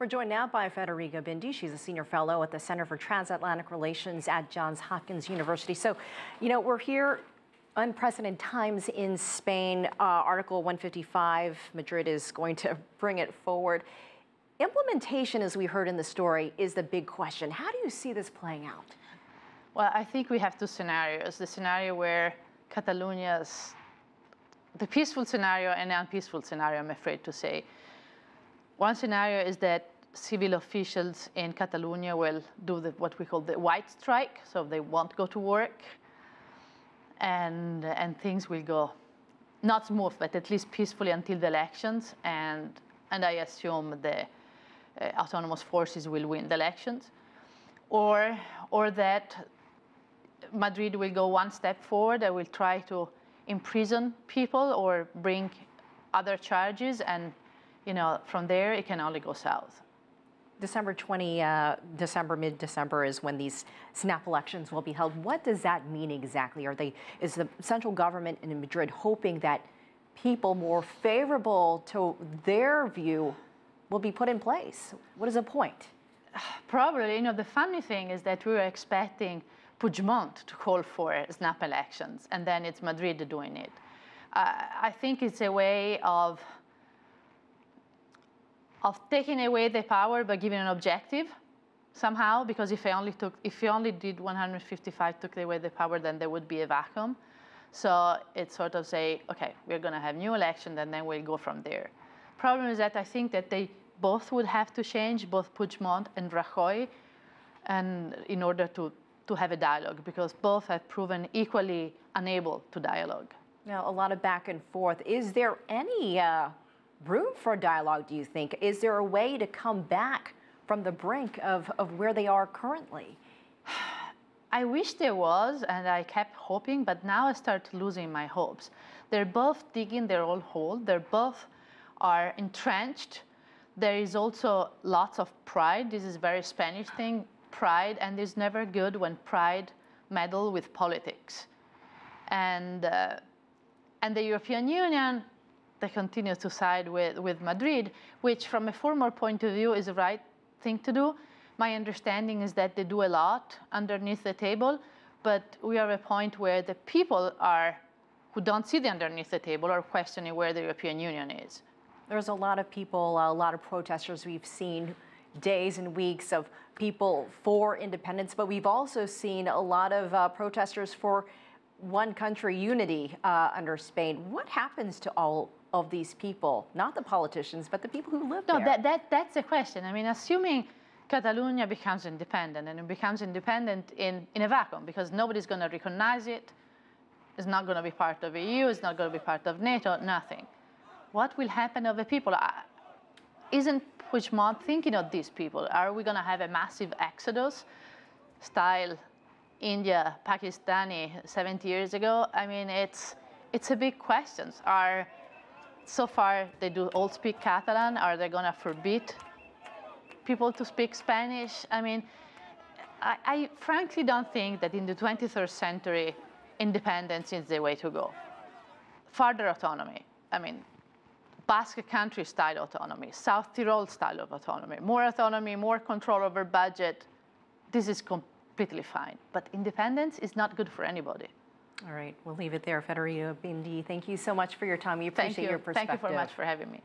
We're joined now by Federiga Bindi. She's a senior fellow at the Center for Transatlantic Relations at Johns Hopkins University. So, we're here, unprecedented times in Spain. Article 155, Madrid is going to bring it forward. Implementation, as we heard in the story, is the big question. How do you see this playing out? Well, I think we have two scenarios. The scenario where Catalonia's, the peaceful scenario and the unpeaceful scenario, I'm afraid to say. One scenario is that civil officials in Catalonia will do what we call the white strike, so they won't go to work, and things will go not smooth, but at least peacefully until the elections, and I assume the autonomous forces will win the elections, or that Madrid will go one step forward and will try to imprison people or bring other charges, and from there it can only go south. December 20, mid-December is when these snap elections will be held. What does that mean exactly? Is the central government in Madrid hoping that people more favorable to their view will be put in place? What is the point? Probably, the funny thing is that we were expecting Puigdemont to call for snap elections, and then it's Madrid doing it. I think it's a way of taking away the power by giving an objective somehow, because if you only did 155, took away the power, then there would be a vacuum. So it's sort of say, okay, we're going to have new elections, and then we'll go from there. Problem is that I think that they both would have to change, both Puigdemont and Rajoy, and in order to have a dialogue, because both have proven equally unable to dialogue. Now, a lot of back and forth. Is there any room for dialogue, do you think? Is there a way to come back from the brink of where they are currently? I wish there was, and I kept hoping, but now I start losing my hopes. They're both digging their own hole. They both are entrenched. There is also lots of pride. This is a very Spanish thing, pride, and it's never good when pride meddle with politics. And the European Union, they continue to side with Madrid, which from a formal point of view is the right thing to do. My understanding is that they do a lot underneath the table, but we are at a point where the people who don't see the underneath the table are questioning where the European Union is. There's a lot of people, a lot of protesters we've seen, days and weeks of people for independence, but we've also seen a lot of protesters for one country unity under Spain. What happens to all of these people, not the politicians, but the people who live there? No, that's the question. I mean, assuming Catalonia becomes independent, and it becomes independent in a vacuum, because nobody's going to recognize it, it's not going to be part of the EU, it's not going to be part of NATO, nothing. What will happen of the people? Isn't Puigdemont thinking of these people? Are we going to have a massive exodus, style India, Pakistani 70 years ago? I mean, it's a big question. So far, they do all speak Catalan. Are they going to forbid people to speak Spanish? I mean, I frankly don't think that in the 21st century, independence is the way to go. Further autonomy. I mean, Basque Country style autonomy, South Tyrol style of autonomy, more control over budget. This is completely fine. But independence is not good for anybody. All right, we'll leave it there. Federiga Bindi, thank you so much for your time. We appreciate your perspective. Thank you very much for having me.